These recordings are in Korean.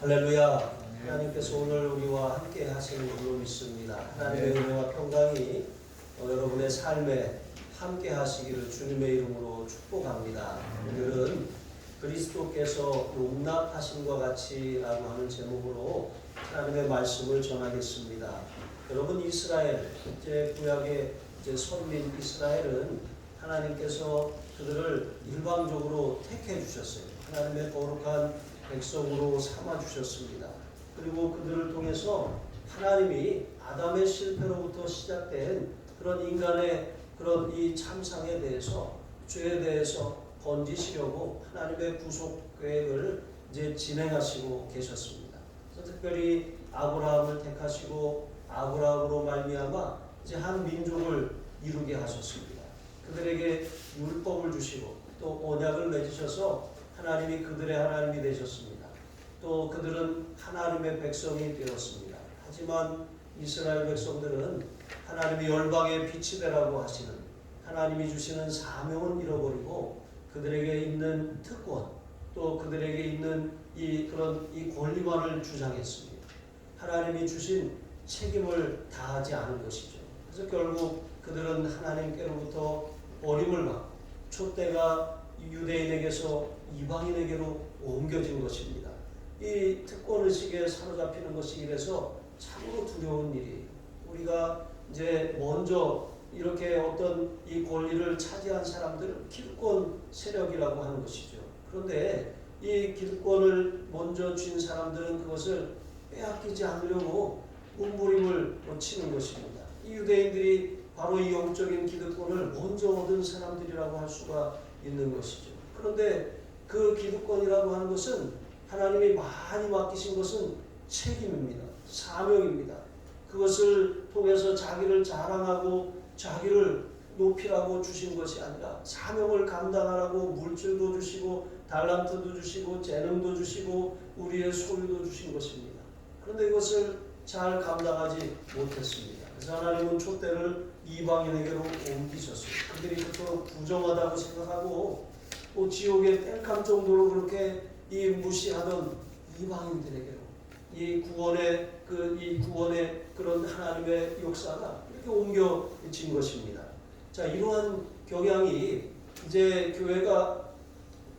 할렐루야. 하나님께서 오늘 우리와 함께 하시는 줄로 믿습니다. 하나님의 은혜와 평강이 여러분의 삶에 함께 하시기를 주님의 이름으로 축복합니다. 오늘은 그리스도께서 용납하신과 같이라고 하는 제목으로 하나님의 말씀을 전하겠습니다. 여러분, 이스라엘, 이제 구약의 선민 이스라엘은 하나님께서 그들을 일방적으로 택해 주셨어요. 하나님의 거룩한 백성으로 삼아 주셨습니다. 그리고 그들을 통해서 하나님이 아담의 실패로부터 시작된 그런 인간의 그런 이 참상에 대해서, 죄에 대해서 건지시려고 하나님의 구속 계획을 이제 진행하시고 계셨습니다. 그래서 특별히 아브라함을 택하시고 아브라함으로 말미암아 이제 한 민족을 이루게 하셨습니다. 그들에게 율법을 주시고 또 언약을 맺으셔서 하나님이 그들의 하나님이 되셨습니다. 또 그들은 하나님의 백성이 되었습니다. 하지만 이스라엘 백성들은 하나님이 열방의 빛이 되라고 하시는 하나님이 주시는 사명은 잃어버리고 그들에게 있는 특권 또 그들에게 있는 그런 권리만을 주장했습니다. 하나님이 주신 책임을 다하지 않은 것이죠. 그래서 결국 그들은 하나님께로부터 버림을 받고 촛대가 유대인에게서 이방인에게로 옮겨진 것입니다. 이 특권의식에 사로잡히는 것이 이래서 참으로 두려운 일이에요. 우리가 이제 먼저 이렇게 어떤 이 권리를 차지한 사람들은 기득권 세력이라고 하는 것이죠. 그런데 이 기득권을 먼저 쥔 사람들은 그것을 빼앗기지 않으려고 몸부림을 치는 것입니다. 이 유대인들이 바로 이 영적인 기득권을 먼저 얻은 사람들이라고 할 수가 있는 것이죠. 그런데 그 기득권이라고 하는 것은 하나님이 많이 맡기신 것은 책임입니다. 사명입니다. 그것을 통해서 자기를 자랑하고 자기를 높이라고 주신 것이 아니라 사명을 감당하라고 물질도 주시고 달란트도 주시고 재능도 주시고 우리의 소유도 주신 것입니다. 그런데 이것을 잘 감당하지 못했습니다. 그래서 하나님은 촛대를 이방인에게로 옮기셨어요. 그들이 그토록 부정하다고 생각하고 또 지옥의 땔감 정도로 그렇게 무시하던 이방인들에게로 이 구원의 그런 하나님의 역사가 이렇게 옮겨진 것입니다. 자, 이러한 경향이 이제 교회가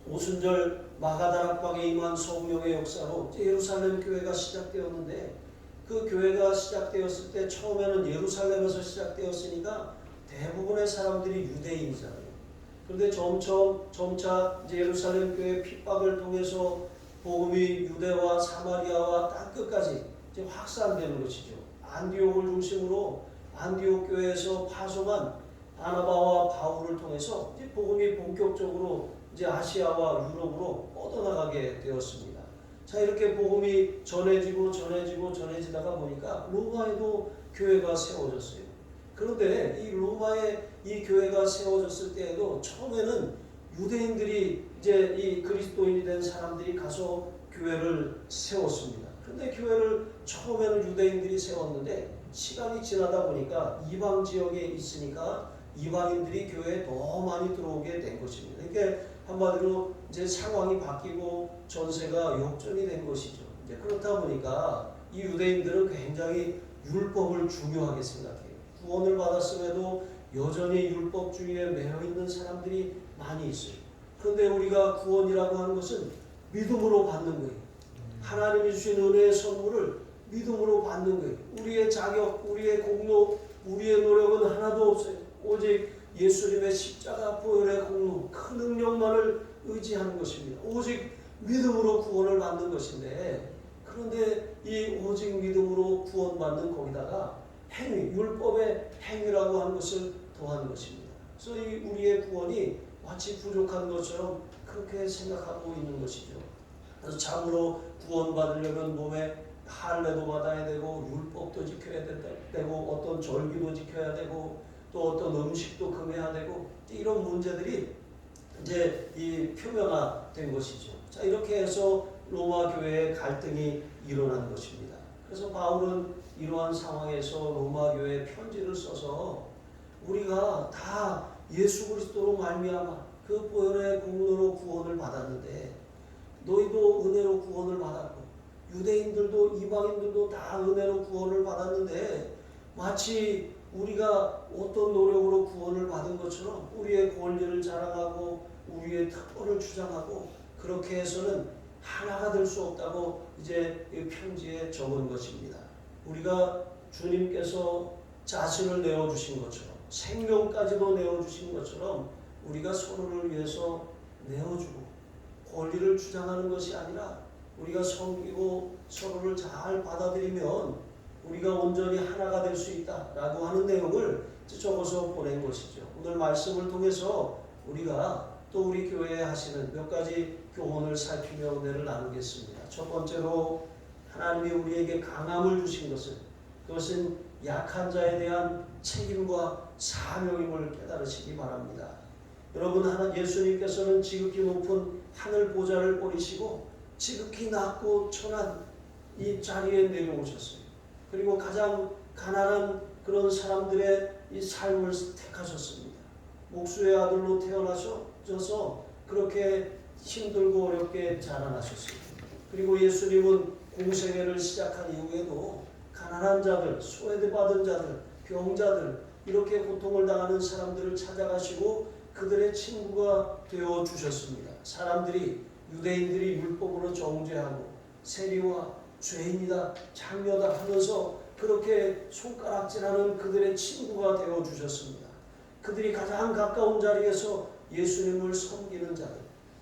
오순절 마가다락방에 임한 성령의 역사로 예루살렘 교회가 시작되었는데 그 교회가 시작되었을 때 처음에는 예루살렘에서 시작되었으니까 대부분의 사람들이 유대인이잖아요. 그런데 점차 이제 예루살렘 교회 핍박을 통해서 복음이 유대와 사마리아와 땅끝까지 이제 확산되는 것이죠. 안디옥을 중심으로 안디옥 교회에서 파송한 바나바와 바울을 통해서 이제 복음이 본격적으로 이제 아시아와 유럽으로 뻗어나가게 되었습니다. 자, 이렇게 복음이 전해지다가 보니까 로마에도 교회가 세워졌어요. 그런데 이 로마에 이 교회가 세워졌을 때에도 처음에는 유대인들이 이제 이 그리스도인이 된 사람들이 가서 교회를 세웠습니다. 그런데 교회를 처음에는 유대인들이 세웠는데 시간이 지나다 보니까 이방 지역에 있으니까 이방인들이 교회에 더 많이 들어오게 된 것입니다. 그러니까 한마디로 이제 상황이 바뀌고 전세가 역전이 된 것이죠. 이제 그렇다 보니까 이 유대인들은 굉장히 율법을 중요하게 생각해요. 구원을 받았음에도 여전히 율법주의에 매여 있는 사람들이 많이 있어요. 그런데 우리가 구원이라고 하는 것은 믿음으로 받는 거예요. 하나님이 주신 은혜의 선물을 믿음으로 받는 거예요. 우리의 자격, 우리의 공로, 우리의 노력은 하나도 없어요. 오직 예수님의 십자가 보혈의 공로, 큰 능력만을 의지하는 것입니다. 오직 믿음으로 구원을 받는 것인데, 그런데 이 오직 믿음으로 구원받는 거기다가 행위, 율법의 행위라고 하는 것을 더한 것입니다. 그래서 이 우리의 구원이 마치 부족한 것처럼 그렇게 생각하고 있는 것이죠. 그래서 참으로 구원받으려면 몸에 할례도 받아야 되고 율법도 지켜야 되고 어떤 절기도 지켜야 되고 또 어떤 음식도 금해야 되고 이런 문제들이 이제 표면화된 것이죠. 자, 이렇게 해서 로마 교회의 갈등이 일어난 것입니다. 그래서 바울은 이러한 상황에서 로마 교회에 편지를 써서 우리가 다 예수 그리스도로 말미암아 그 보혈의 공로로 구원을 받았는데 너희도 은혜로 구원을 받았고 유대인들도 이방인들도 다 은혜로 구원을 받았는데 마치 우리가 어떤 노력으로 구원을 받은 것처럼 우리의 권리를 자랑하고 우리의 특권을 주장하고 그렇게 해서는 하나가 될 수 없다고 이제 이 편지에 적은 것입니다. 우리가 주님께서 자신을 내어주신 것처럼 생명까지도 내어주신 것처럼 우리가 서로를 위해서 내어주고 권리를 주장하는 것이 아니라 우리가 섬기고 서로를 잘 받아들이면 우리가 온전히 하나가 될 수 있다라고 하는 내용을 적어서 보낸 것이죠. 오늘 말씀을 통해서 우리가 또 우리 교회에 하시는 몇 가지 교훈을 살피며 은혜를 나누겠습니다. 첫 번째로 하나님이 우리에게 강함을 주신 그것은 약한 자에 대한 책임과 사명임을 깨달으시기 바랍니다. 여러분, 예수님께서는 지극히 높은 하늘 보좌를 버리시고 지극히 낮고 천한 이 자리에 내려오셨어요. 그리고 가장 가난한 그런 사람들의 이 삶을 택하셨습니다. 목수의 아들로 태어나셔서 그렇게 힘들고 어렵게 자라나셨습니다. 그리고 예수님은 공생애를 시작한 이후에도 가난한 자들, 소외받은 자들, 병자들 이렇게 고통을 당하는 사람들을 찾아가시고 그들의 친구가 되어 주셨습니다. 유대인들이 율법으로 정죄하고 세리와 죄인이다, 장녀다 하면서 그렇게 손가락질하는 그들의 친구가 되어 주셨습니다. 그들이 가장 가까운 자리에서 예수님을 섬기는 자들,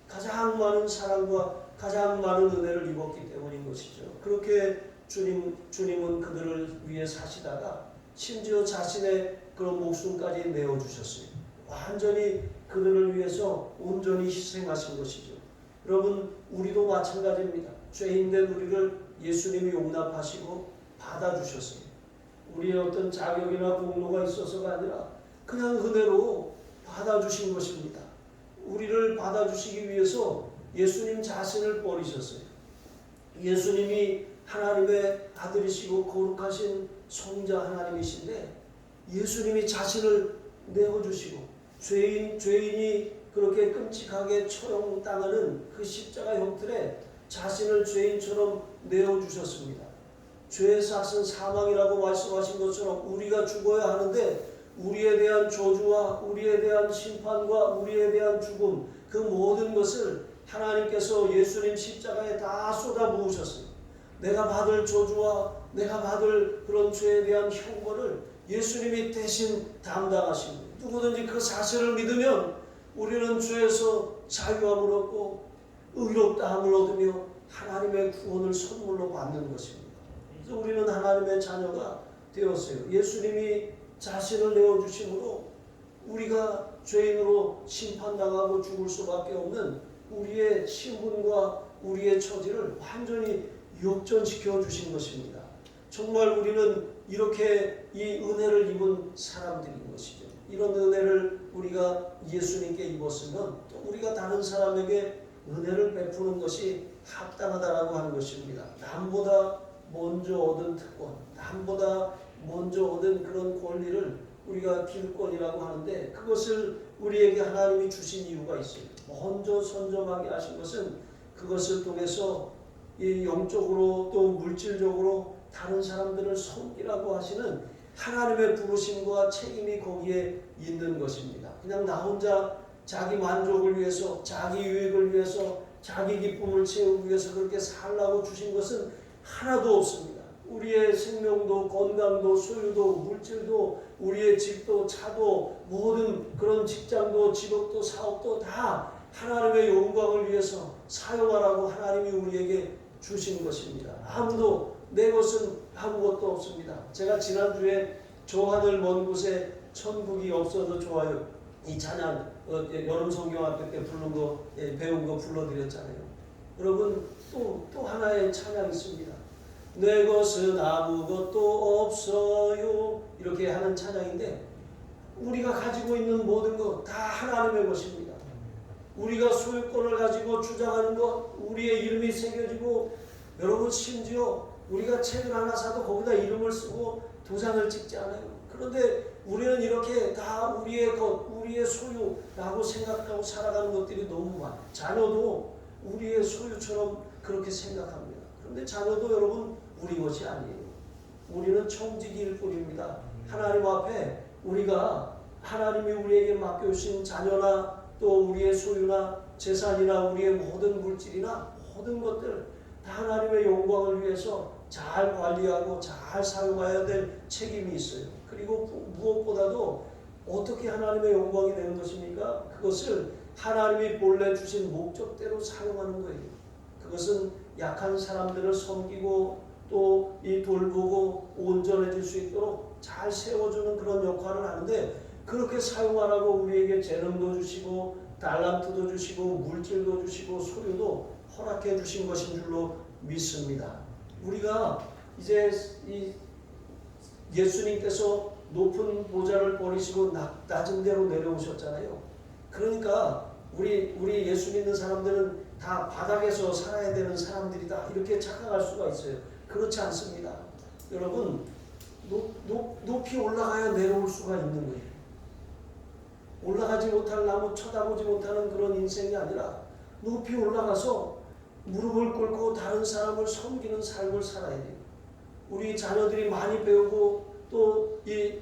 가장 많은 사랑과 가장 많은 은혜를 입었기 때문인 것이죠. 그렇게 주님은 그들을 위해 사시다가 심지어 자신의 그런 목숨까지 내어주셨어요. 완전히 그들을 위해서 온전히 희생하신 것이죠. 여러분, 우리도 마찬가지입니다. 죄인된 우리를 예수님이 용납하시고 받아주셨어요. 우리의 어떤 자격이나 공로가 있어서가 아니라 그냥 은혜로 받아주신 것입니다. 우리를 받아주시기 위해서 예수님 자신을 버리셨어요. 예수님이 하나님의 아들이시고 거룩하신 성자 하나님이신데 예수님이 자신을 내어주시고 죄인이 그렇게 끔찍하게 처형당하는 그 십자가 형틀에 자신을 죄인처럼 내어주셨습니다. 죄의 삭은 사망이라고 말씀하신 것처럼 우리가 죽어야 하는데 우리에 대한 저주와 우리에 대한 심판과 우리에 대한 죽음 그 모든 것을 하나님께서 예수님 십자가에 다 쏟아부으셨어요. 내가 받을 저주와 내가 받을 그런 죄에 대한 형벌을 예수님이 대신 담당하신 거예요. 누구든지 그 사실을 믿으면 우리는 죄에서 자유함을 얻고 의롭다함을 얻으며 하나님의 구원을 선물로 받는 것입니다. 그래서 우리는 하나님의 자녀가 되었어요. 예수님이 자신을 내어주심으로 우리가 죄인으로 심판당하고 죽을 수밖에 없는 우리의 신분과 우리의 처지를 완전히 역전시켜 주신 것입니다. 정말 우리는 이렇게 이 은혜를 입은 사람들인 것이죠. 이런 은혜를 우리가 예수님께 입었으면 또 우리가 다른 사람에게 은혜를 베푸는 것이 합당하다라고 하는 것입니다. 남보다 먼저 얻은 특권, 남보다 먼저 얻은 그런 권리를 우리가 길권이라고 하는데 그것을 우리에게 하나님이 주신 이유가 있어요. 먼저 선점하게 하신 것은 그것을 통해서 이 영적으로 또 물질적으로 다른 사람들을 섬기라고 하시는 하나님의 부르심과 책임이 거기에 있는 것입니다. 그냥 나 혼자 자기 만족을 위해서 자기 유익을 위해서 자기 기쁨을 채우기 위해서 그렇게 살라고 주신 것은 하나도 없습니다. 우리의 생명도 건강도 소유도 물질도 우리의 집도 차도 모든 그런 직장도 직업도 사업도 다 하나님의 영광을 위해서 사용하라고 하나님이 우리에게 주신 것입니다. 아무도 내 것은 아무것도 없습니다. 제가 지난주에 저 하늘 먼 곳에 천국이 없어도 좋아요 이 찬양 여름 성경학교 때 부른 거 배운 거 불러드렸잖아요. 여러분 또 하나의 찬양 있습니다. 내 것은 아무것도 없어요 이렇게 하는 찬양인데 우리가 가지고 있는 모든 것 다 하나님의 것입니다. 우리가 소유권을 가지고 주장하는 것 우리의 이름이 새겨지고 여러분 심지어 우리가 책을 하나 사도 거기다 이름을 쓰고 도장을 찍지 않아요. 그런데 우리는 이렇게 다 우리의 것, 우리의 소유라고 생각하고 살아가는 것들이 너무 많아요. 자녀도 우리의 소유처럼 그렇게 생각합니다. 근데 자녀도 여러분 우리 것이 아니에요. 우리는 청지기일 뿐입니다. 하나님 앞에 우리가 하나님이 우리에게 맡겨주신 자녀나 또 우리의 소유나 재산이나 우리의 모든 물질이나 모든 것들 다 하나님의 영광을 위해서 잘 관리하고 잘 사용해야 될 책임이 있어요. 그리고 무엇보다도 어떻게 하나님의 영광이 되는 것입니까? 그것을 하나님이 본래 주신 목적대로 사용하는 거예요. 그것은 약한 사람들을 섬기고 또 이 돌보고 온전해질 수 있도록 잘 세워주는 그런 역할을 하는데, 그렇게 사용하라고 우리에게 재능도 주시고 달란트도 주시고 물질도 주시고 소유도 허락해 주신 것인 줄로 믿습니다. 우리가 이제 이 예수님께서 높은 보좌를 버리시고 낮은 데로 내려오셨잖아요. 그러니까 우리 예수 믿는 사람들은 다 바닥에서 살아야 되는 사람들이다, 이렇게 착각할 수가 있어요. 그렇지 않습니다. 여러분, 높이 올라가야 내려올 수가 있는 거예요. 올라가지 못할 나무 쳐다보지 못하는 그런 인생이 아니라 높이 올라가서 무릎을 꿇고 다른 사람을 섬기는 삶을 살아야 돼요. 우리 자녀들이 많이 배우고 또 이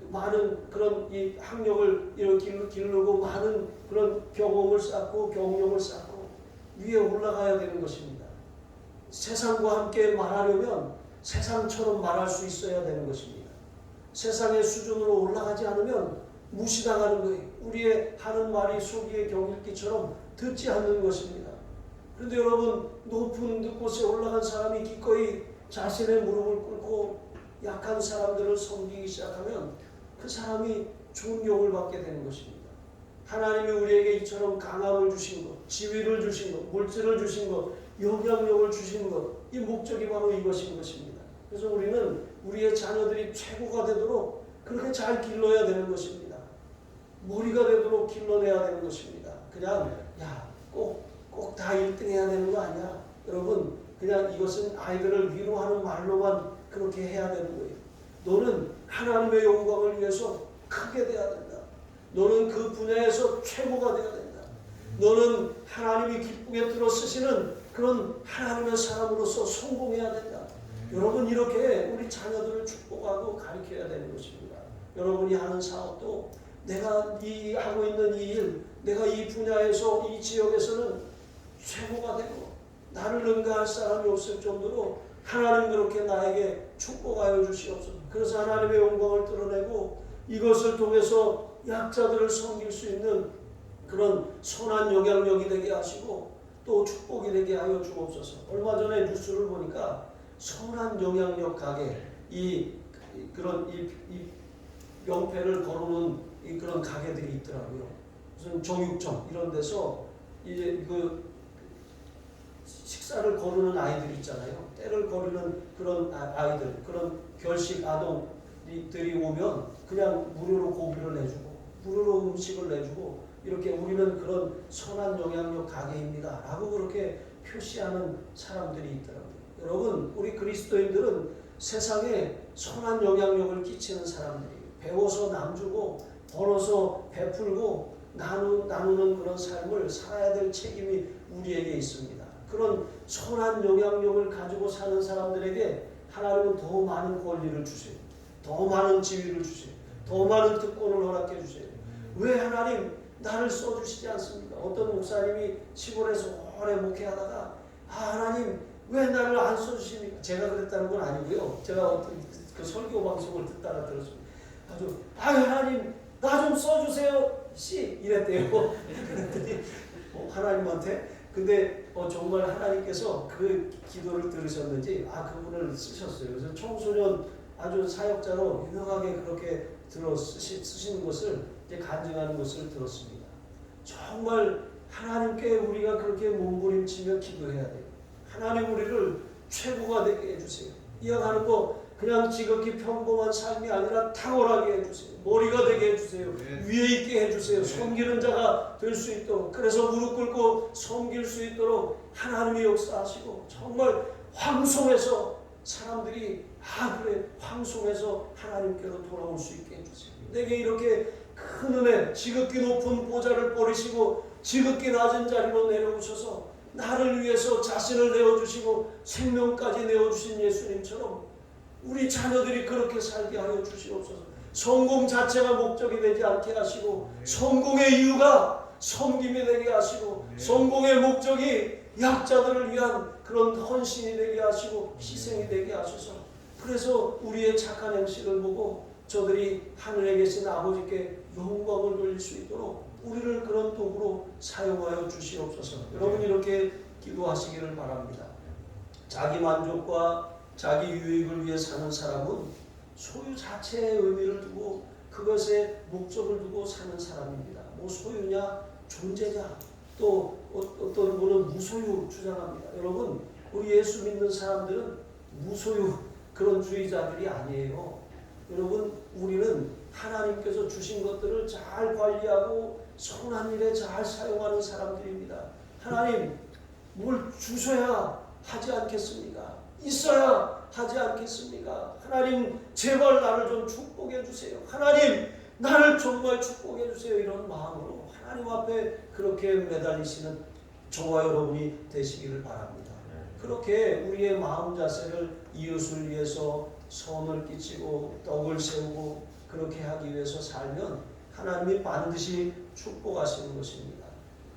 많은 그런 이 학력을 이렇게 기르고 많은 그런 경험을 쌓고 경력을 쌓고 위에 올라가야 되는 것입니다. 세상과 함께 말하려면 세상처럼 말할 수 있어야 되는 것입니다. 세상의 수준으로 올라가지 않으면 무시당하는 거예요. 우리의 하는 말이 소기의 경읽기처럼 듣지 않는 것입니다. 그런데 여러분, 높은 곳에 올라간 사람이 기꺼이 자신의 무릎을 꿇고 약한 사람들을 섬기기 시작하면 그 사람이 존경을 받게 되는 것입니다. 하나님이 우리에게 이처럼 강함을 주신 것, 지위를 주신 것, 물질을 주신 것, 영향력을 주신 것, 이 목적이 바로 이것인 것입니다. 그래서 우리는 우리의 자녀들이 최고가 되도록 그렇게 잘 길러야 되는 것입니다. 머리가 되도록 길러내야 되는 것입니다. 그냥 꼭 다 1등 해야 되는 거 아니야. 여러분, 그냥 이것은 아이들을 위로하는 말로만 그렇게 해야 되는 거예요. 너는 하나님의 영광을 위해서 크게 돼야 된다. 너는 그 분야에서 최고가 돼야 된다. 너는 하나님이 기쁘게 들어 쓰시는 그런 하나님의 사람으로서 성공해야 된다. 여러분, 이렇게 우리 자녀들을 축복하고 가르쳐야 되는 것입니다. 여러분이 하는 사업도 내가 하고 있는 이 일, 내가 이 분야에서 이 지역에서는 최고가 되고 나를 능가할 사람이 없을 정도로 하나님 그렇게 나에게 축복하여 주시옵소서. 그래서 하나님의 영광을 드러내고 이것을 통해서 약자들을 섬길 수 있는 그런 선한 영향력이 되게 하시고 또 축복이 되게 하여 주옵소서. 얼마 전에 뉴스를 보니까 선한 영향력 가게, 그런 명패를 거르는 그런 가게들이 있더라고요. 무슨 정육점 이런 데서 이제 식사를 거르는 아이들 있잖아요. 때를 거르는 그런 아이들, 그런 결식 아동들이 오면 그냥 무료로 고기를 내주고 무료로 음식을 내주고 이렇게 우리는 그런 선한 영향력 가게입니다 라고 그렇게 표시하는 사람들이 있더라고요. 여러분, 우리 그리스도인들은 세상에 선한 영향력을 끼치는 사람들이에요. 배워서 남주고 벌어서 베풀고 나누는 그런 삶을 살아야 될 책임이 우리에게 있습니다. 그런 선한 영향력을 가지고 사는 사람들에게 하나님은 더 많은 권리를 주세요. 더 많은 지위를 주세요. 더 많은 특권을 허락해 주세요. 왜 하나님 나를 써주시지 않습니까? 어떤 목사님이 시골에서 오래 목회하다가 하나님 왜 나를 안 써주십니까? 제가 그랬다는 건 아니고요. 제가 어떤 그 설교 방송을 듣다가 들었습니다. 하나님 나 좀 써주세요 이랬대요. 그랬더니 하나님한테. 근데 정말 하나님께서 그 기도를 들으셨는지 그분을 쓰셨어요. 그래서 청소년 아주 사역자로 유명하게 그렇게 쓰시는 것을 이제 간증하는 것을 들었습니다. 정말 하나님께 우리가 그렇게 몸부림치며 기도해야 돼요. 하나님 우리를 최고가 되게 해주세요. 이어가는 거 그냥 지극히 평범한 삶이 아니라 탁월하게 해주세요. 머리가 되게 해주세요. 위에 있게 해주세요. 섬기는 자가 될 수 있도록, 그래서 무릎 꿇고 섬길 수 있도록 하나님이 역사하시고 정말 황송해서 사람들이 그래 황송해서 하나님께로 돌아올 수 있게 해주세요. 내게 이렇게 큰 은혜, 지극히 높은 보좌를 버리시고 지극히 낮은 자리로 내려오셔서 나를 위해서 자신을 내어주시고 생명까지 내어주신 예수님처럼 우리 자녀들이 그렇게 살게 하여 주시옵소서. 성공 자체가 목적이 되지 않게 하시고 성공의 이유가 섬김이 되게 하시고 성공의 목적이 약자들을 위한 그런 헌신이 되게 하시고 희생이 되게 하셔서 그래서 우리의 착한 행실을 보고 저들이 하늘에 계신 아버지께 영광을 돌릴 수 있도록 우리를 그런 도구로 사용하여 주시옵소서. 여러분 이렇게 기도하시기를 바랍니다. 자기 만족과 자기 유익을 위해 사는 사람은 소유 자체의 의미를 두고 그것에 목적을 두고 사는 사람입니다. 뭐 소유냐 존재냐 또 어떤 분은 무소유 주장합니다. 여러분 우리 예수 믿는 사람들은 무소유 그런 주의자들이 아니에요. 여러분 우리는 하나님께서 주신 것들을 잘 관리하고 선한 일에 잘 사용하는 사람들입니다. 하나님 뭘 주셔야 하지 않겠습니까? 있어야 하지 않겠습니까? 하나님 제발 나를 좀 축복해 주세요. 하나님 나를 정말 축복해 주세요. 이런 마음으로 하나님 앞에 그렇게 매달리시는 저와 여러분이 되시기를 바랍니다. 그렇게 우리의 마음 자세를 이웃을 위해서 선을 끼치고 떡을 세우고 그렇게 하기 위해서 살면 하나님이 반드시 축복하시는 것입니다.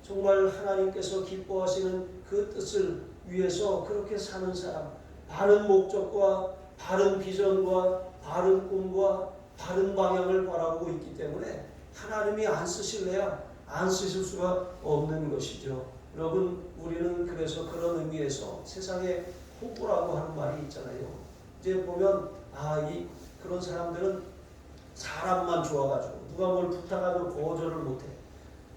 정말 하나님께서 기뻐하시는 그 뜻을 위해서 그렇게 사는 사람, 바른 목적과 바른 비전과 바른 꿈과 바른 방향을 바라보고 있기 때문에 하나님이 안 쓰실래야 안 쓰실 수가 없는 것이죠. 여러분 우리는 그래서 그런 의미에서 세상에 호구라고 하는 말이 있잖아요. 이제 보면 그런 사람들은 사람만 좋아가지고 누가 뭘 부탁하면 거절을 못해.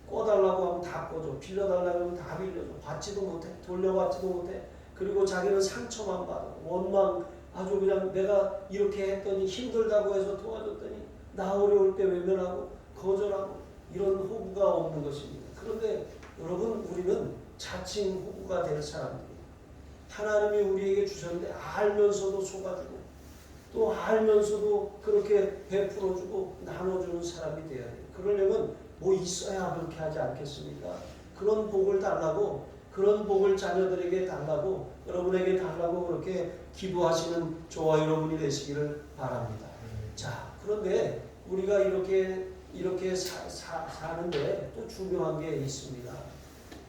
꺼달라고 하면 다 꺼줘. 빌려달라고 하면 다 빌려줘. 받지도 못해. 돌려받지도 못해. 그리고 자기는 상처만 받아. 원망 아주 그냥 내가 이렇게 했더니 힘들다고 해서 도와줬더니 나 어려울 때 외면하고 거절하고 이런 호구가 없는 것입니다. 그런데 여러분 우리는 자칭 호구가 될 사람들이에요. 하나님이 우리에게 주셨는데 알면서도 속아주고 또 알면서도 그렇게 베풀어주고 나눠주는 사람이 되어야 돼요. 그러려면 뭐 있어야 그렇게 하지 않겠습니까? 그런 복을 달라고 그런 복을 자녀들에게 달라고 여러분에게 달라고 그렇게 기도하시는 저와 여러분이 되시기를 바랍니다. 자 그런데 우리가 이렇게 사는데 또 중요한 게 있습니다.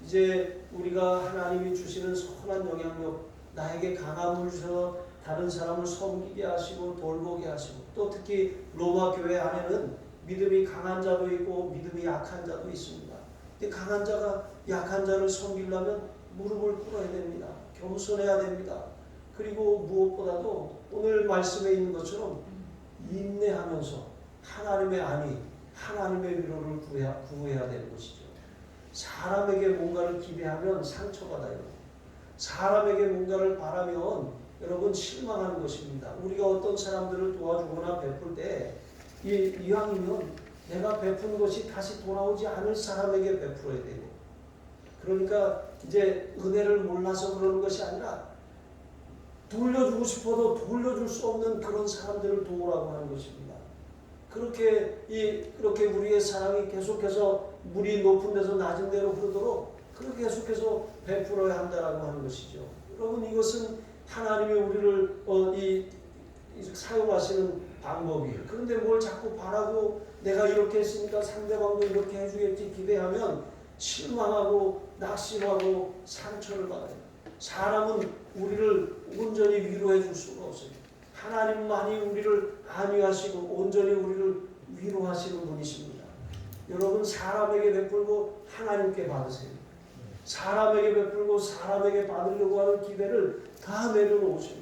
이제 우리가 하나님이 주시는 선한 영향력 나에게 강함을 주셔서 다른 사람을 섬기게 하시고 돌보게 하시고 또 특히 로마 교회 안에는 믿음이 강한 자도 있고 믿음이 약한 자도 있습니다. 근데 강한 자가 약한 자를 섬기려면 무릎을 꿇어야 됩니다. 겸손해야 됩니다. 그리고 무엇보다도 오늘 말씀에 있는 것처럼 인내하면서 하나님의 안위, 하나님의 위로를 구해야 되는 것이죠. 사람에게 뭔가를 기대하면 상처받아요. 사람에게 뭔가를 바라면 여러분 실망하는 것입니다. 우리가 어떤 사람들을 도와주거나 베풀 때 이왕이면 내가 베푼 것이 다시 돌아오지 않을 사람에게 베풀어야 돼요. 그러니까 이제 은혜를 몰라서 그러는 것이 아니라 돌려주고 싶어도 돌려줄 수 없는 그런 사람들을 도우라고 하는 것입니다. 그렇게 우리의 사랑이 계속해서 물이 높은 데서 낮은 데로 흐르도록 그렇게 계속해서 베풀어야 한다라고 하는 것이죠. 여러분 이것은 하나님이 우리를 사용하시는 방법이에요. 그런데 뭘 자꾸 바라고 내가 이렇게 했으니까 상대방도 이렇게 해주겠지 기대하면 실망하고 낙심하고 상처를 받아요. 사람은 우리를 온전히 위로해 줄 수가 없어요. 하나님만이 우리를 안위하시고 온전히 우리를 위로하시는 분이십니다. 여러분 사람에게 베풀고 하나님께 받으세요. 사람에게 베풀고 사람에게 받으려고 하는 기대를 다 내려놓으세요.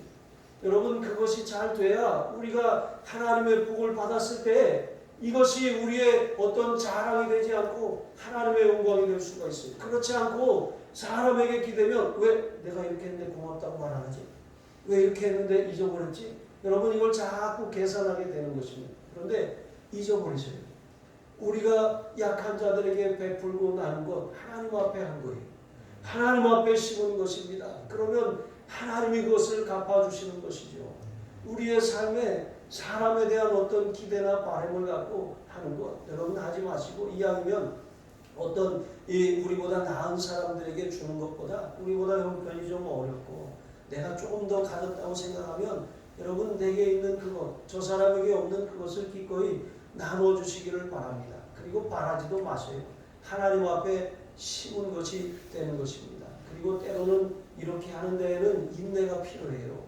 여러분 그것이 잘 돼야 우리가 하나님의 복을 받았을 때 이것이 우리의 어떤 자랑이 되지 않고 하나님의 영광이 될 수가 있어요. 그렇지 않고 사람에게 기대면 왜 내가 이렇게 했는데 고맙다고 말 안 하지? 왜 이렇게 했는데 잊어버렸지? 여러분 이걸 자꾸 계산하게 되는 것입니다. 그런데 잊어버리세요. 우리가 약한 자들에게 베풀고 나눈 것 하나님 앞에 한 거예요. 하나님 앞에 심은 것입니다. 그러면 하나님이 그것을 갚아주시는 것이죠. 우리의 삶에 사람에 대한 어떤 기대나 바람을 갖고 하는 것 여러분 하지 마시고 이왕이면 어떤 이 우리보다 나은 사람들에게 주는 것보다 우리보다 형편이 좀 어렵고 내가 조금 더 가졌다고 생각하면 여러분 내게 있는 그것, 저 사람에게 없는 그것을 기꺼이 나눠주시기를 바랍니다. 그리고 바라지도 마세요. 하나님 앞에 심은 것이 되는 것입니다. 그리고 때로는 이렇게 하는 데에는 인내가 필요해요.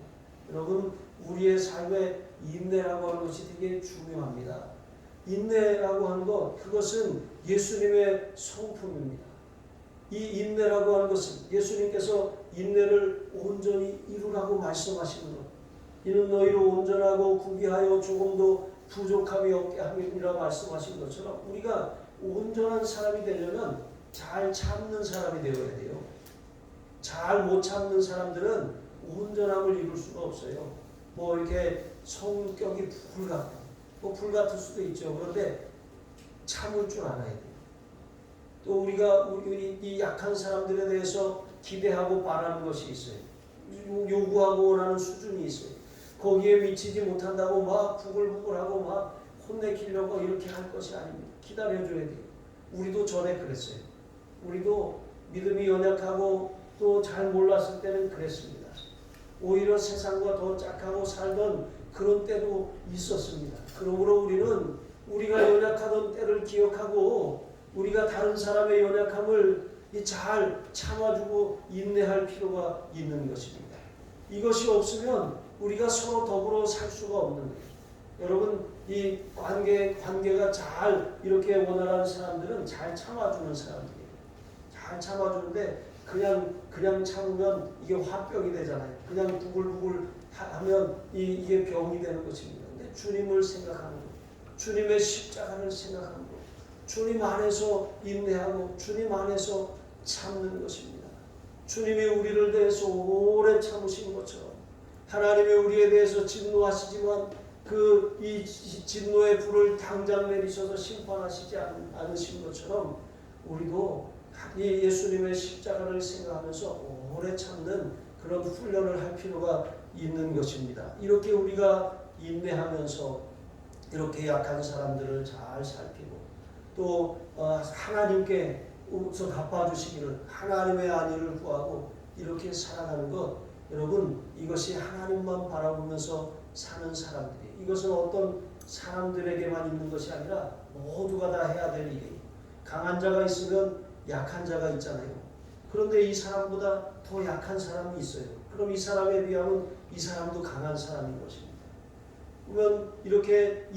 여러분 우리의 삶에 인내라고 하는 것이 되게 중요합니다. 인내라고 하는 것, 그것은 예수님의 성품입니다. 이 인내라고 하는 것은 예수님께서 인내를 온전히 이루라고 말씀하시는 것. 이는 너희로 온전하고 구비하여 조금도 부족함이 없게 함이라 말씀하신 것처럼 우리가 온전한 사람이 되려면 잘 참는 사람이 되어야 돼요. 잘 못 참는 사람들은 온전함을 이룰 수가 없어요. 뭐 이렇게 성격이 불같고 뭐 불같을 수도 있죠. 그런데 참을 줄 알아야 돼요. 또 우리가 이 약한 사람들에 대해서 기대하고 바라는 것이 있어요. 요구하고 원하는 수준이 있어요. 거기에 미치지 못한다고 막 부글부글하고 막 혼내키려고 이렇게 할 것이 아닙니다. 기다려줘야 돼요. 우리도 전에 그랬어요. 우리도 믿음이 연약하고 또 잘 몰랐을 때는 그랬습니다. 오히려 세상과 더 짝하고 살던 그런 때도 있었습니다. 그러므로 우리는 우리가 연약하던 때를 기억하고 우리가 다른 사람의 연약함을 잘 참아주고 인내할 필요가 있는 것입니다. 이것이 없으면 우리가 서로 더불어 살 수가 없는 거예요. 여러분 이 관계가 잘 이렇게 원활한 사람들은 잘 참아주는 사람들이에요. 잘 참아주는데 그냥 참으면 이게 화병이 되잖아요. 그냥 부글부글 하면 이게 병이 되는 것입니다. 근데 주님을 생각하는 것, 주님의 십자가를 생각하는 것, 주님 안에서 인내하고 주님 안에서 참는 것입니다. 주님이 우리를 대해서 오래 참으신 것처럼 하나님이 우리에 대해서 진노하시지만 이 진노의 불을 당장 내리셔서 심판하시지 않으신 것처럼 우리도 이 예수님의 십자가를 생각하면서 오래 참는 그런 훈련을 할 필요가 있는 것입니다. 이렇게 우리가 인내하면서 이렇게 약한 사람들을 잘 살피고 또 하나님께 우선 갚아주시기를 하나님의 안위를 구하고 이렇게 살아가는 것, 여러분 이것이 하나님만 바라보면서 사는 사람들이, 이것은 어떤 사람들에게만 있는 것이 아니라 모두가 다 해야 될 일이에요. 강한 자가 있으면 약한 자가 있잖아요. 그런데 이 사람보다 더 약한 사람이 있어요. 그럼 이 사람에 비하면 이 사람도 강한 사람인 것입니다. 그러면 이렇게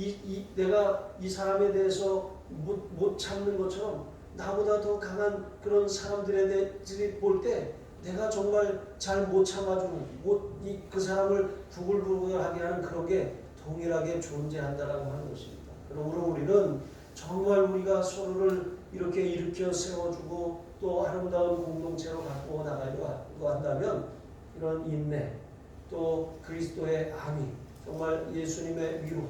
내가 이 사람에 대해서 못 참는 것처럼 나보다 더 강한 그런 사람들에 대해 볼 때 내가 정말 잘 못 참아주는 그 사람을 부글부글하게 하는 그런 게 동일하게 존재한다라고 하는 것입니다. 그러므로 우리는 정말 우리가 서로를 이렇게 일으켜 세워주고 또 아름다운 공동체로 갖고 나가려고 한다면 이런 인내 또 그리스도의 안위, 정말 예수님의 위로,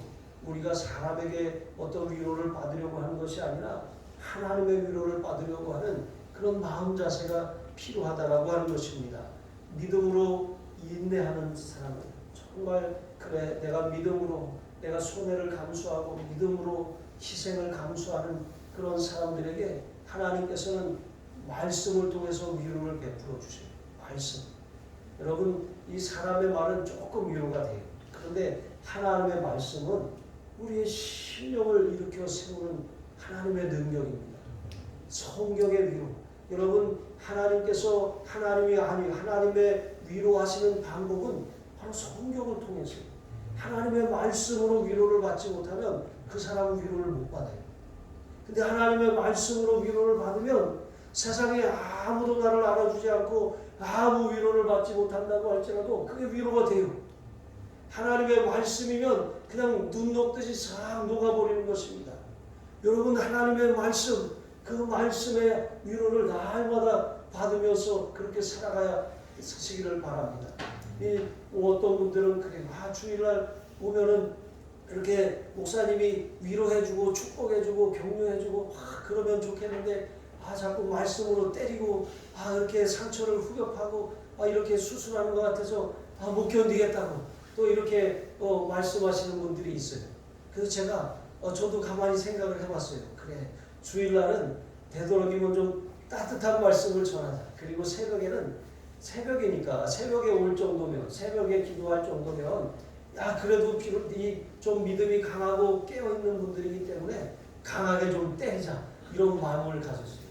우리가 사람에게 어떤 위로를 받으려고 하는 것이 아니라 하나님의 위로를 받으려고 하는 그런 마음 자세가 필요하다라고 하는 것입니다. 믿음으로 인내하는 사람은 정말 그래, 내가 믿음으로 내가 손해를 감수하고 믿음으로 희생을 감수하는 그런 사람들에게 하나님께서는 말씀을 통해서 위로를 베풀어 주세요. 말씀. 여러분 이 사람의 말은 조금 위로가 돼요. 그런데 하나님의 말씀은 우리의 신령을 일으켜 세우는 하나님의 능력입니다. 성경의 위로. 여러분 하나님께서 하나님의 위로하시는 방법은 바로 성경을 통해서요. 하나님의 말씀으로 위로를 받지 못하면 그 사람은 위로를 못 받아요. 근데 하나님의 말씀으로 위로를 받으면 세상에 아무도 나를 알아주지 않고 아무 위로를 받지 못한다고 할지라도 그게 위로가 돼요. 하나님의 말씀이면 그냥 눈 녹듯이 싹 녹아버리는 것입니다. 여러분 하나님의 말씀, 그 말씀의 위로를 날마다 받으면서 그렇게 살아가야 사시기를 바랍니다. 어떤 분들은 그래, 주일날 오면은 이렇게 목사님이 위로해주고 축복해주고 격려해주고 그러면 좋겠는데 자꾸 말씀으로 때리고 이렇게 상처를 후벼파고 이렇게 수술하는 것 같아서 못 견디겠다고 또 이렇게 말씀하시는 분들이 있어요. 그래서 제가 저도 가만히 생각을 해봤어요. 그래, 주일날은 되도록이면 좀 따뜻한 말씀을 전하자. 그리고 새벽에는 새벽이니까 새벽에 올 정도면 새벽에 기도할 정도면 그래도 좀 믿음이 강하고 깨어있는 분들이기 때문에 강하게 좀 때리자 이런 마음을 가졌어요.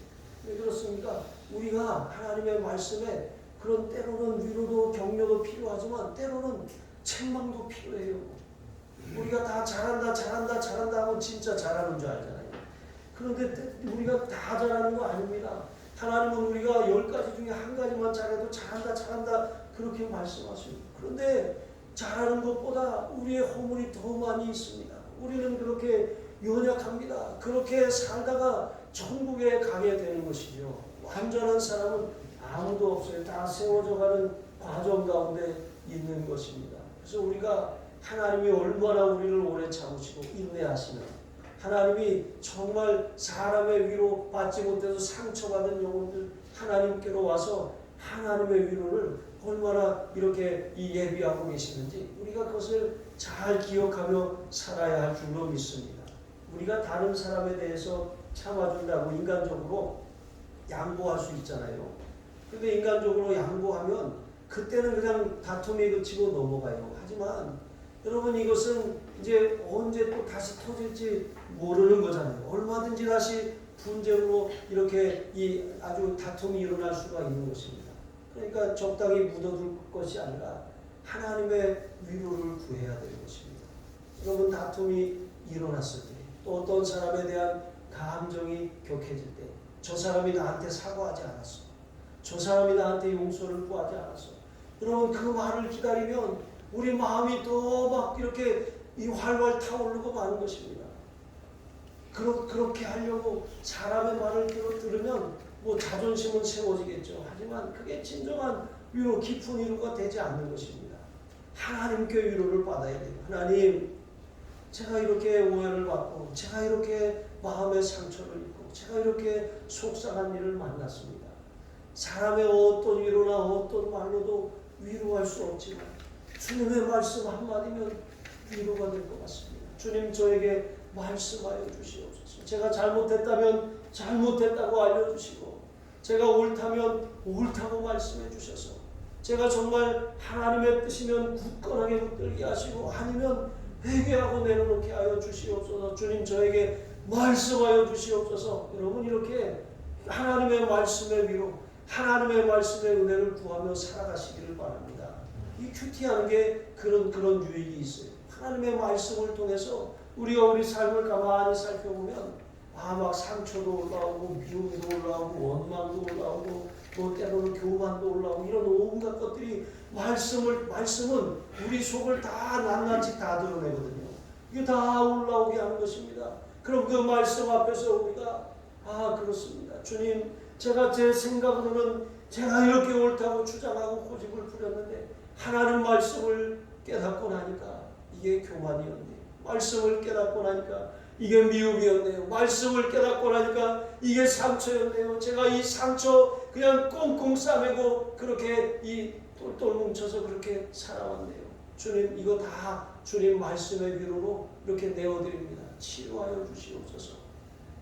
왜 그렇습니까? 우리가 하나님의 말씀에 그런 때로는 위로도 격려도 필요하지만 때로는 책망도 필요해요. 우리가 다 잘한다 하고 진짜 잘하는 줄 알잖아요. 그런데 우리가 다 잘하는 거 아닙니다. 하나님은 우리가 10가지 중에 한 가지만 잘해도 잘한다 그렇게 말씀하시고, 그런데 잘하는 것보다 우리의 허물이 더 많이 있습니다. 우리는 그렇게 연약합니다. 그렇게 살다가 천국에 가게 되는 것이죠. 완전한 사람은 아무도 없어요. 다 세워져가는 과정 가운데 있는 것입니다. 그래서 우리가 하나님이 얼마나 우리를 오래 참으시고 인내하시면, 하나님이 정말 사람의 위로 받지 못해서 상처받은 영혼들 하나님께로 와서 하나님의 위로를 얼마나 이렇게 예비하고 계시는지 우리가 그것을 잘 기억하며 살아야 할 줄로 믿습니다. 우리가 다른 사람에 대해서 참아준다고 인간적으로 양보할 수 있잖아요. 근데 인간적으로 양보하면 그때는 그냥 다툼이 그치고 넘어가요. 하지만 여러분, 이것은 이제 언제 또 다시 터질지 모르는 거잖아요. 얼마든지 다시 분쟁으로 이렇게 아주 다툼이 일어날 수가 있는 것입니다. 그러니까 적당히 묻어둘 것이 아니라 하나님의 위로를 구해야 되는 것입니다. 여러분, 다툼이 일어났을 때, 또 어떤 사람에 대한 감정이 격해질 때, 저 사람이 나한테 사과하지 않았어, 저 사람이 나한테 용서를 구하지 않았어, 여러분, 그 말을 기다리면 우리 마음이 또 막 이렇게 활활 타오르고 마는 것입니다. 그렇게 하려고 사람의 말을 들으면 자존심은 세워지겠죠. 하지만 그게 진정한 위로, 깊은 위로가 되지 않는 것입니다. 하나님께 위로를 받아야 돼요. 하나님, 제가 이렇게 오해를 받고, 제가 이렇게 마음의 상처를 입고, 제가 이렇게 속상한 일을 만났습니다. 사람의 어떤 위로나 어떤 말로도 위로할 수 없지만 주님의 말씀 한마디면 위로가 될 것 같습니다. 주님, 저에게 말씀하여 주시옵소서. 제가 잘못했다면 잘못했다고 알려주시고, 제가 옳다면 옳다고 말씀해 주셔서, 제가 정말 하나님의 뜻이면 굳건하게 붙들게 하시고, 아니면 회개하고 내려놓게 하여 주시옵소서. 주님, 저에게 말씀하여 주시옵소서. 여러분, 이렇게 하나님의 말씀의 위로, 하나님의 말씀의 은혜를 구하며 살아가시기를 바랍니다. 이 큐티하는 게 그런 유익이 있어요. 하나님의 말씀을 통해서 우리가 우리 삶을 가만히 살펴보면 막 상처도 올라오고, 미움도 올라오고, 원망도 올라오고, 또 때로는 교만도 올라오고, 이런 온갖 것들이 말씀은 우리 속을 다 낱낱이 다 드러내거든요. 이게 다 올라오게 하는 것입니다. 그럼 그 말씀 앞에서 우리가 그렇습니다. 주님, 제가 제 생각으로는 제가 이렇게 옳다고 주장하고 고집을 부렸는데 하나님 말씀을 깨닫고 나니까 이게 교만이었네요. 말씀을 깨닫고 나니까 이게 미움이었네요. 말씀을 깨닫고 나니까 이게 상처였네요. 제가 이 상처 그냥 꽁꽁 싸매고 그렇게 똘똘 뭉쳐서 그렇게 살아왔네요. 주님, 이거 다 주님 말씀의 위로로 이렇게 내어드립니다. 치료하여 주시옵소서.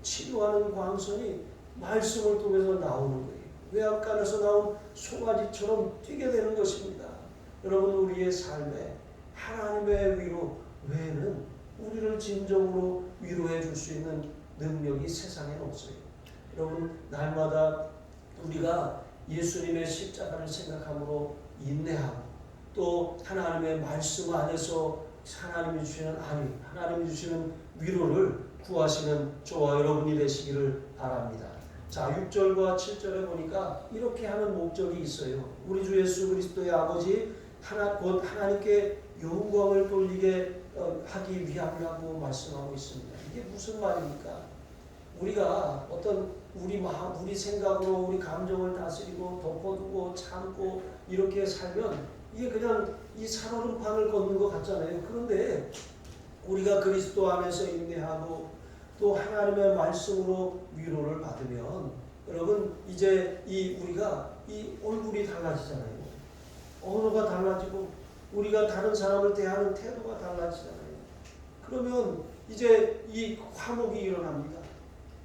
치료하는 광선이 말씀을 통해서 나오는 거예요. 외압간에서 나온 송아지처럼 뛰게 되는 것입니다. 여러분, 우리의 삶에 하나님의 위로 외에는 우리를 진정으로 위로해 줄 수 있는 능력이 세상에는 없어요. 여러분, 날마다 우리가 예수님의 십자가를 생각함으로 인내하고, 또 하나님의 말씀 안에서 하나님이 주시는 안위, 하나님이 주시는 위로를 구하시는 저와 여러분이 되시기를 바랍니다. 자, 6절과 7절에 보니까 이렇게 하는 목적이 있어요. 우리 주 예수 그리스도의 아버지 곧 하나님께 영광을 돌리게 하기 위함이라고 말씀하고 있습니다. 이게 무슨 말입니까? 우리가 어떤 우리 마음, 우리 생각으로 우리 감정을 다스리고 덮어두고 참고 이렇게 살면 이게 그냥 이 살얼음판을 걷는 것 같잖아요. 그런데 우리가 그리스도 안에서 인내하고 또 하나님의 말씀으로 위로를 받으면, 여러분, 이제 우리가 이 얼굴이 달라지잖아요. 언어가 달라지고 우리가 다른 사람을 대하는 태도가 달라지잖아요. 그러면 이제 이 화목이 일어납니다.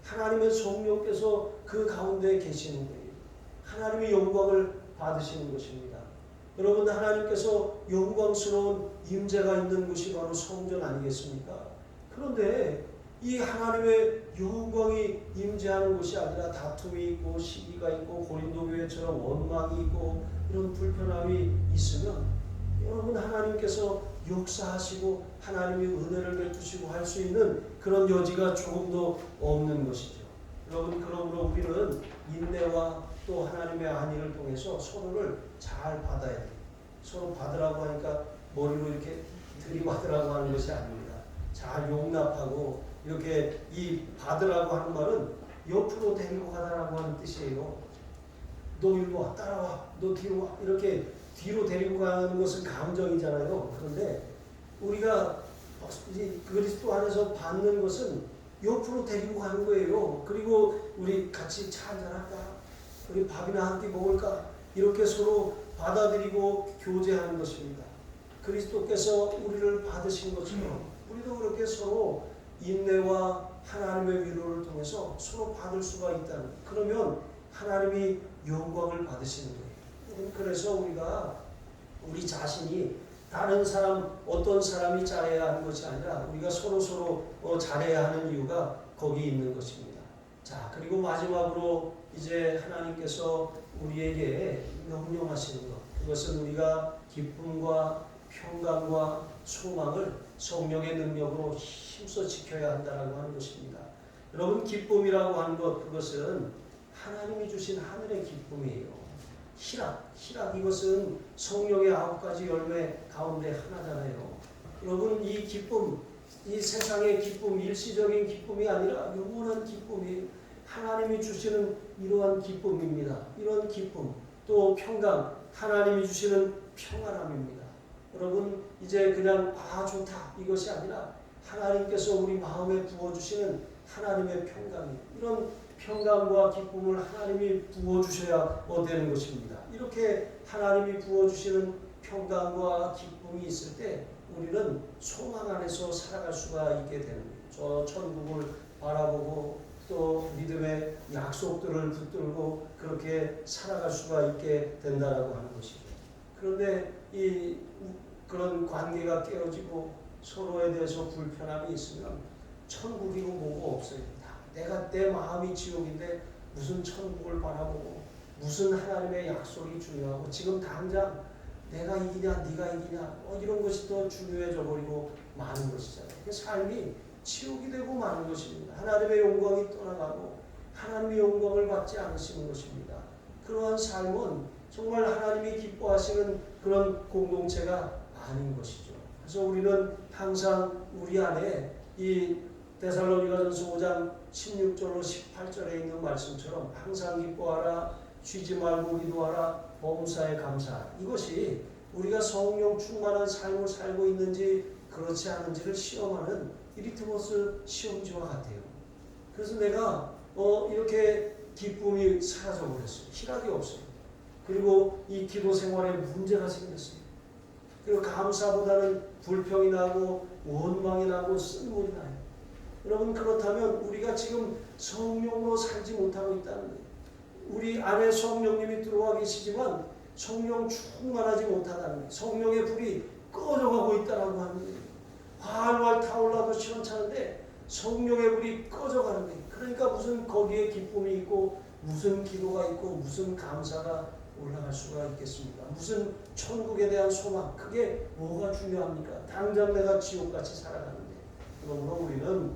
하나님의 성령께서 그 가운데 계시는 거예요. 하나님의 영광을 받으시는 것입니다. 여러분, 하나님께서 영광스러운 임재가 있는 곳이 바로 성전 아니겠습니까? 그런데 이 하나님의 영광이 임재하는 곳이 아니라 다툼이 있고 시기가 있고 고린도 교회처럼 원망이 있고 이런 불편함이 있으면 여러분, 하나님께서 역사하시고 하나님이 은혜를 베푸시고 할 수 있는 그런 여지가 조금도 없는 것이죠. 여러분, 그러므로 우리는 인내와 또 하나님의 안위를 통해서 서로를 잘 받아야 돼요. 서로 받으라고 하니까 머리로 이렇게 들이받으라고 하는 것이 아닙니다. 잘 용납하고, 이렇게 이 받으라고 하는 말은 옆으로 데리고 가라고 하는 뜻이에요. 너 일로 와, 따라와, 너 뒤로 와, 이렇게 뒤로 데리고 가는 것은 감정이잖아요. 그런데 우리가 그리스도 안에서 받는 것은 옆으로 데리고 가는 거예요. 그리고 우리 같이 차 한잔할까? 우리 밥이나 한 끼 먹을까? 이렇게 서로 받아들이고 교제하는 것입니다. 그리스도께서 우리를 받으신 것처럼 우리도 그렇게 서로 인내와 하나님의 위로를 통해서 서로 받을 수가 있다는, 그러면 하나님이 영광을 받으시는 거예요. 그래서 우리가 우리 자신이 다른 사람, 어떤 사람이 잘해야 하는 것이 아니라 우리가 서로 잘해야 하는 이유가 거기 있는 것입니다. 자, 그리고 마지막으로 이제 하나님께서 우리에게 명령하시는 것, 그것은 우리가 기쁨과 평강과 소망을 성령의 능력으로 힘써 지켜야 한다고 하는 것입니다. 여러분, 기쁨이라고 하는 것, 그것은 하나님이 주신 하늘의 기쁨이에요. 희락, 이것은 성령의 9가지 열매 가운데 하나잖아요. 여러분, 이 기쁨, 이 세상의 기쁨, 일시적인 기쁨이 아니라 영원한 기쁨이 하나님이 주시는 이러한 기쁨입니다. 이런 기쁨, 또 평강, 하나님이 주시는 평안함입니다. 여러분, 이제 그냥 좋다 이것이 아니라 하나님께서 우리 마음에 부어주시는 하나님의 평강이, 이런 평강과 기쁨을 하나님이 부어주셔야 되는 것입니다. 이렇게 하나님이 부어주시는 평강과 기쁨이 있을 때 우리는 소망 안에서 살아갈 수가 있게 되는 거예요. 저 천국을 바라보고 또 믿음의 약속들을 붙들고 그렇게 살아갈 수가 있게 된다라고 하는 것이죠. 그런데 그런 관계가 깨어지고 서로에 대해서 불편함이 있으면 천국이고 뭐고 없어요. 내 마음이 지옥인데 무슨 천국을 바라보고 무슨 하나님의 약속이 중요하고 지금 당장 내가 이기냐 네가 이기냐 이런 것이 더 중요해져 버리고 많은 것이잖아요. 삶이 치욕이 되고 마는 것입니다. 하나님의 영광이 떠나가고 하나님의 영광을 받지 않으시는 것입니다. 그러한 삶은 정말 하나님이 기뻐하시는 그런 공동체가 아닌 것이죠. 그래서 우리는 항상 우리 안에 이 데살로니가전서 5장 16절로 18절에 있는 말씀처럼 항상 기뻐하라, 쉬지 말고 기도하라, 범사에 감사하라. 이것이 우리가 성령 충만한 삶을 살고 있는지 그렇지 않은지를 시험하는 리트머스 시험지와 같아요. 그래서 내가 이렇게 기쁨이 사라져 버렸어요. 희락이 없어요. 그리고 이 기도 생활에 문제가 생겼어요. 그리고 감사보다는 불평이 나고 원망이 나고 쓴물이 나요. 여러분, 그렇다면 우리가 지금 성령으로 살지 못하고 있다는 거예요. 우리 안에 성령님이 들어와 계시지만 성령 충만하지 못하다는 거예요. 성령의 불이 꺼져가고 있다고 하는 거예요. 활활 타올라도 시원찮은데 성령의 불이 꺼져가는 거예요. 그러니까 무슨 거기에 기쁨이 있고 무슨 기도가 있고 무슨 감사가 올라갈 수가 있겠습니까? 무슨 천국에 대한 소망, 그게 뭐가 중요합니까? 당장 내가 지옥같이 살아가는데. 그러므로 우리는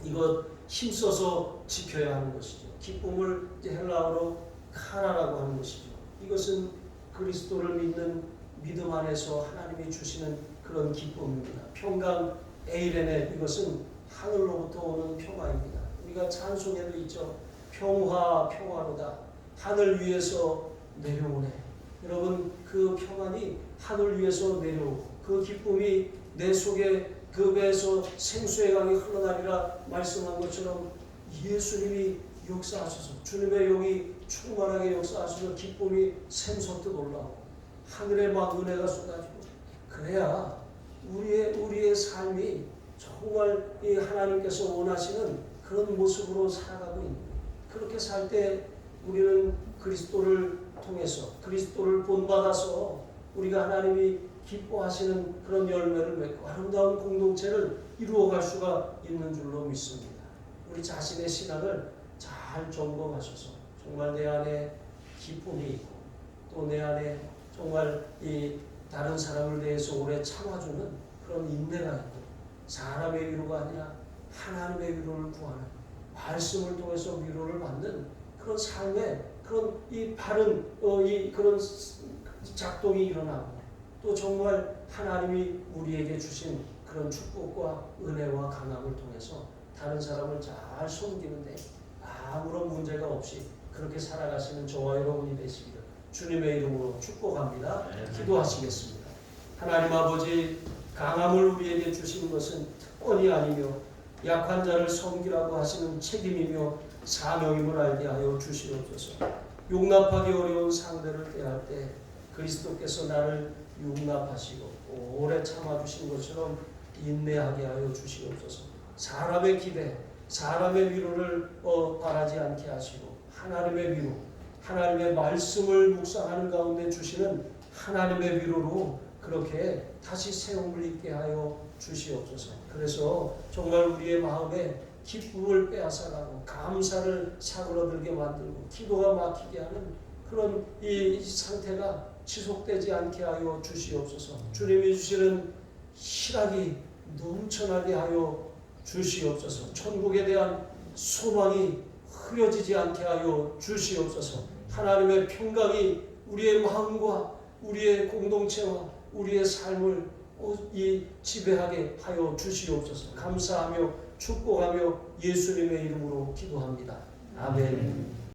이것 힘써서 지켜야 하는 것이죠. 기쁨을 이제 헬라어로 카라라고 하는 것이죠. 이것은 그리스도를 믿는 믿음 안에서 하나님이 주시는 그런 기쁨입니다. 평강 에이레네, 이것은 하늘로부터 오는 평화입니다. 우리가 찬송에도 있죠. 평화로다. 하늘 위에서 내려오네. 여러분, 그 평안이 하늘 위에서 내려오고 그 기쁨이 내 속에 그 배에서 생수의 강이 흘러나리라 말씀한 것처럼 예수님이 역사하셔서 주님의 영이 충만하게 역사하셔서 기쁨이 샘솟듯 올라오고 하늘에 막 은혜가 쏟아지고, 그래야 우리의 삶이 정말 이 하나님께서 원하시는 그런 모습으로 살아가고 있는 거예요. 그렇게 살 때 우리는 그리스도를 통해서 그리스도를 본받아서 우리가 하나님이 기뻐하시는 그런 열매를 맺고 아름다운 공동체를 이루어갈 수가 있는 줄로 믿습니다. 우리 자신의 신앙을 잘 점검하셔서 정말 내 안에 기쁨이 있고 또 내 안에 정말 이 다른 사람을 대해서 오래 참아주는 그런 인내가 있고 사람의 위로가 아니라 하나님의 위로를 구하는 말씀을 통해서 위로를 받는 그런 삶의 그런 이 바른 이 그런 작동이 일어나고 또 정말 하나님이 우리에게 주신 그런 축복과 은혜와 강함을 통해서 다른 사람을 잘 섬기는데 아무런 문제가 없이 그렇게 살아가시는 저와 여러분이 되시기를 주님의 이름으로 축복합니다. 기도하시겠습니다. 하나님 아버지, 강함을 우리에게 주신 것은 특권이 아니며 약한 자를 섬기라고 하시는 책임이며 사명임을 알게 하여 주시옵소서. 용납하기 어려운 상대를 대할 때 그리스도께서 나를 용납하시고 오래 참아주신 것처럼 인내하게 하여 주시옵소서. 사람의 기대, 사람의 위로를 바라지 않게 하시고 하나님의 위로, 하나님의 말씀을 묵상하는 가운데 주시는 하나님의 위로로 그렇게 다시 세움을 입게 하여 주시옵소서. 그래서 정말 우리의 마음에 기쁨을 빼앗아가고 감사를 사그러들게 만들고 기도가 막히게 하는 그런 이 상태가 지속되지 않게 하여 주시옵소서. 주님이 주시는 희락이 넘쳐나게 하여 주시옵소서. 천국에 대한 소망이 흐려지지 않게 하여 주시옵소서. 하나님의 평강이 우리의 마음과 우리의 공동체와 우리의 삶을 지배하게 하여 주시옵소서. 감사하며 축복하며 예수님의 이름으로 기도합니다. 아멘.